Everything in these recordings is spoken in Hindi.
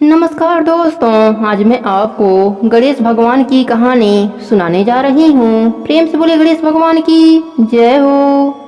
नमस्कार दोस्तों, आज मैं आपको गणेश भगवान की कहानी सुनाने जा रही हूँ। प्रेम से बोले गणेश भगवान की जय हो।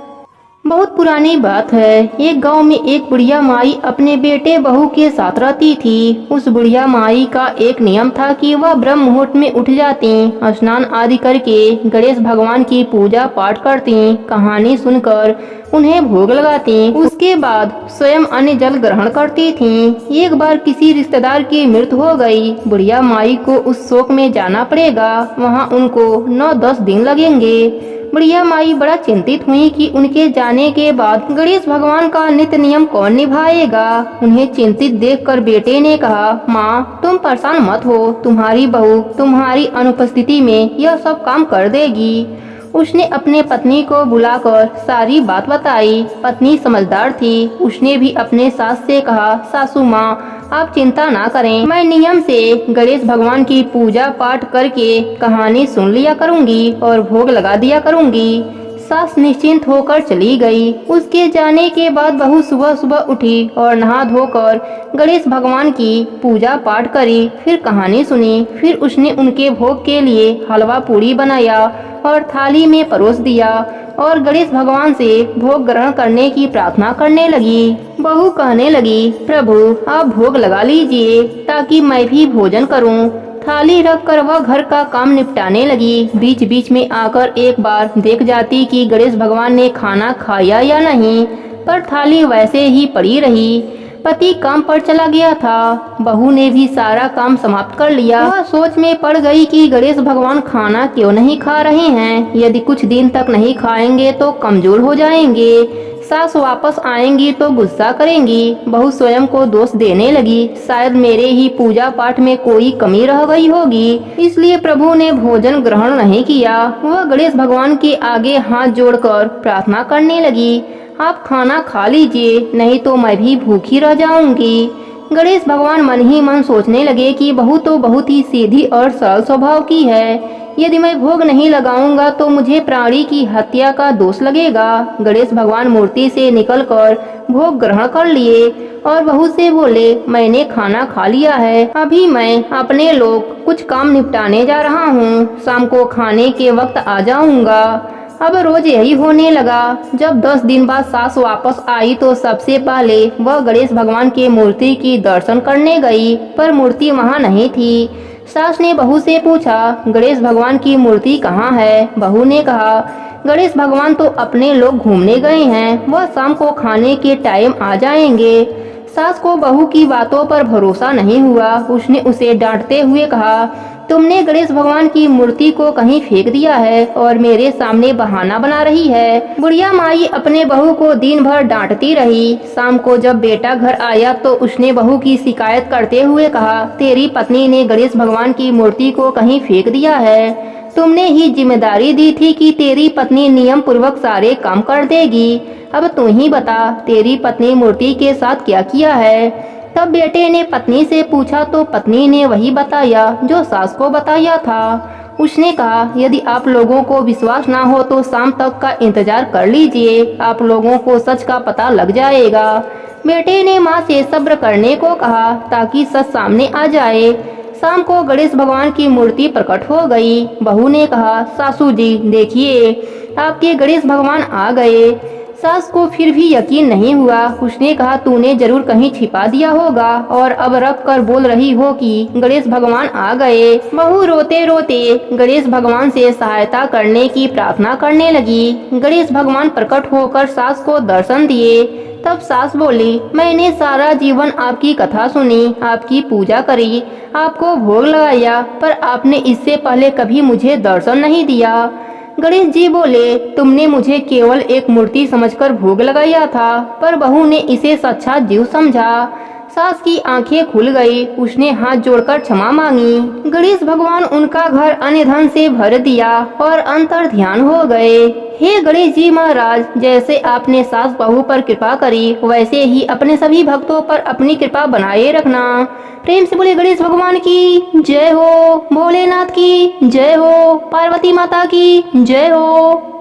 बहुत पुरानी बात है। एक गांव में एक बुढ़िया माई अपने बेटे बहू के साथ रहती थी। उस बुढ़िया माई का एक नियम था कि वह ब्रह्म मुहूर्त में उठ जाती, स्नान आदि करके गणेश भगवान की पूजा पाठ करती, कहानी सुनकर उन्हें भोग लगाती। उसके बाद स्वयं अन्न जल ग्रहण करती थीं। एक बार किसी रिश्तेदार की मृत्यु हो गई। बुढ़िया माई को उस शोक में जाना पड़ेगा। वहाँ उनको 9-10 दिन लगेंगे। बुढ़िया माई बड़ा चिंतित हुई कि उनके जाने के बाद गणेश भगवान का नित्य नियम कौन निभाएगा। उन्हें चिंतित देखकर बेटे ने कहा, माँ तुम परेशान मत हो, तुम्हारी बहू तुम्हारी अनुपस्थिति में यह सब काम कर देगी। उसने अपने पत्नी को बुलाकर सारी बात बताई। पत्नी समझदार थी। उसने भी अपने सास से कहा, सासू माँ आप चिंता ना करें, मैं नियम से गणेश भगवान की पूजा पाठ करके कहानी सुन लिया करूंगी और भोग लगा दिया करूंगी। सास निश्चिंत होकर चली गई। उसके जाने के बाद बहू सुबह सुबह उठी और नहा धोकर गणेश भगवान की पूजा पाठ करी, फिर कहानी सुनी। फिर उसने उनके भोग के लिए हलवा पूड़ी बनाया और थाली में परोस दिया और गणेश भगवान से भोग ग्रहण करने की प्रार्थना करने लगी। बहू कहने लगी, प्रभु आप भोग लगा लीजिए ताकि मैं भी भोजन करूं। थाली रखकर वह घर का काम निपटाने लगी। बीच बीच में आकर एक बार देख जाती कि गणेश भगवान ने खाना खाया या नहीं, पर थाली वैसे ही पड़ी रही। पति काम पर चला गया था। बहू ने भी सारा काम समाप्त कर लिया। वह सोच में पड़ गई कि गणेश भगवान खाना क्यों नहीं खा रहे हैं। यदि कुछ दिन तक नहीं खाएंगे तो कमजोर हो जाएंगे। सास वापस आएंगी तो गुस्सा करेंगी। बहू स्वयं को दोष देने लगी, शायद मेरे ही पूजा पाठ में कोई कमी रह गई होगी, इसलिए प्रभु ने भोजन ग्रहण नहीं किया। वह गणेश भगवान के आगे हाथ जोड़कर प्रार्थना करने लगी, आप खाना खा लीजिए, नहीं तो मैं भी भूखी रह जाऊंगी। गणेश भगवान मन ही मन सोचने लगे कि बहू तो बहुत ही सीधी और सरल स्वभाव की है। यदि मैं भोग नहीं लगाऊंगा तो मुझे प्राणी की हत्या का दोष लगेगा। गणेश भगवान मूर्ति से निकलकर भोग ग्रहण कर लिए और बहू से बोले, मैंने खाना खा लिया है, अभी मैं अपने लोग कुछ काम निपटाने जा रहा हूँ, शाम को खाने के वक्त आ जाऊंगा। अब रोज यही होने लगा। जब 10 दिन बाद सास वापस आई तो सबसे पहले वह गणेश भगवान की मूर्ति की दर्शन करने गई, पर मूर्ति वहाँ नहीं थी। सास ने बहू से पूछा, गणेश भगवान की मूर्ति कहाँ है? बहू ने कहा, गणेश भगवान तो अपने लोग घूमने गए हैं, वह शाम को खाने के टाइम आ जाएंगे। सास को बहू की बातों पर भरोसा नहीं हुआ। उसने उसे डांटते हुए कहा, तुमने गणेश भगवान की मूर्ति को कहीं फेंक दिया है और मेरे सामने बहाना बना रही है। बुढ़िया माई अपने बहू को दिन भर डांटती रही। शाम को जब बेटा घर आया तो उसने बहू की शिकायत करते हुए कहा, तेरी पत्नी ने गणेश भगवान की मूर्ति को कहीं फेंक दिया है। तुमने ही जिम्मेदारी दी थी कि तेरी पत्नी नियम पूर्वक सारे काम कर देगी। अब तू ही बता, तेरी पत्नी मूर्ति के साथ क्या किया है? तब बेटे ने पत्नी से पूछा तो पत्नी ने वही बताया जो सास को बताया था। उसने कहा, यदि आप लोगों को विश्वास ना हो तो शाम तक का इंतजार कर लीजिए, आप लोगों को सच का पता लग जाएगा। बेटे ने माँ से सब्र करने को कहा ताकि सच सामने आ जाए। शाम को गणेश भगवान की मूर्ति प्रकट हो गई। बहू ने कहा, सासू जी देखिए, आपके गणेश भगवान आ गए। सास को फिर भी यकीन नहीं हुआ। उसने कहा, तूने जरूर कहीं छिपा दिया होगा और अब रख कर बोल रही हो कि गणेश भगवान आ गए। बहू रोते रोते गणेश भगवान से सहायता करने की प्रार्थना करने लगी। गणेश भगवान प्रकट होकर सास को दर्शन दिए। तब सास बोली, मैंने सारा जीवन आपकी कथा सुनी, आपकी पूजा करी, आपको भोग लगाया, पर आपने इससे पहले कभी मुझे दर्शन नहीं दिया। गणेश जी बोले, तुमने मुझे केवल एक मूर्ति समझकर भोग लगाया था, पर बहू ने इसे सच्चा जीव समझा। सास की आंखें खुल गई। उसने हाथ जोड़कर क्षमा मांगी। गणेश भगवान उनका घर अन्य धन से भर दिया और अंतर ध्यान हो गए। हे गणेश जी महाराज, जैसे आपने सास बहू पर कृपा करी, वैसे ही अपने सभी भक्तों पर अपनी कृपा बनाए रखना। प्रेम से बोले गणेश भगवान की जय हो, भोलेनाथ की जय हो, पार्वती माता की जय हो।